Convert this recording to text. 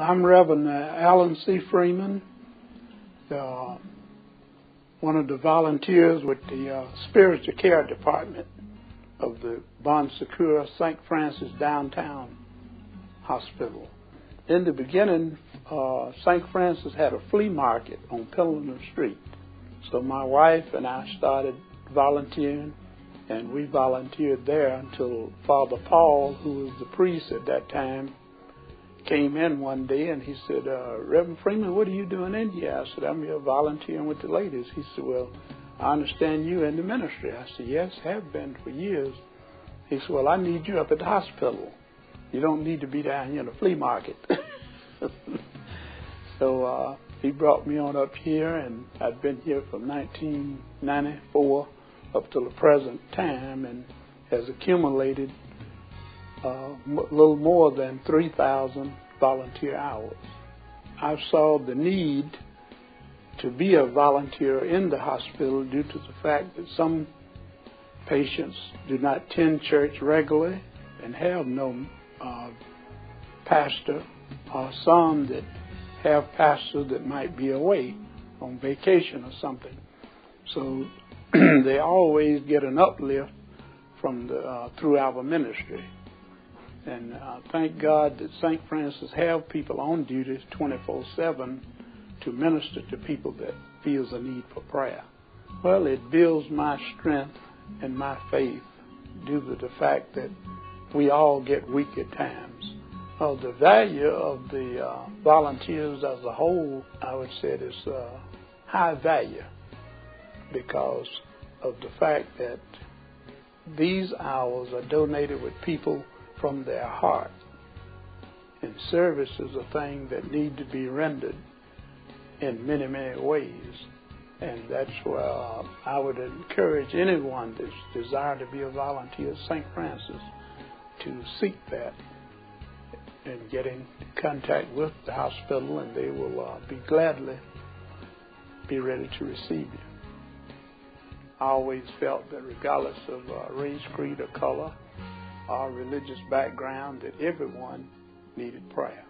I'm Reverend Alan C. Freeman, one of the volunteers with the Spiritual Care Department of the Bon Secours St. Francis Downtown Hospital. In the beginning, St. Francis had a flea market on Pilgrim Street. So my wife and I started volunteering, and we volunteered there until Father Paul, who was the priest at that time, came in one day and he said, Reverend Freeman, what are you doing in here? I said, I'm here volunteering with the ladies. He said, well, I understand you in the ministry. I said, yes, have been for years. He said, well, I need you up at the hospital. You don't need to be down here in the flea market. So he brought me on up here, and I've been here from 1994 up to the present time, and has accumulated a little more than 3,000 volunteer hours. I saw the need to be a volunteer in the hospital due to the fact that some patients do not attend church regularly and have no pastor, or some that have pastors that might be away on vacation or something. So they always get an uplift from through our ministry. And thank God that St. Francis have people on duty 24/7 to minister to people that feels a need for prayer. Well, it builds my strength and my faith due to the fact that we all get weak at times. The value of the volunteers as a whole, I would say, is high value because of the fact that these hours are donated with people from their heart. And service is a thing that need to be rendered in many, many ways. And that's where I would encourage anyone that's desire to be a volunteer at St. Francis to seek that and get in contact with the hospital, and they will gladly be ready to receive you. I always felt that regardless of race, creed, or color, or religious background, that everyone needed prayer.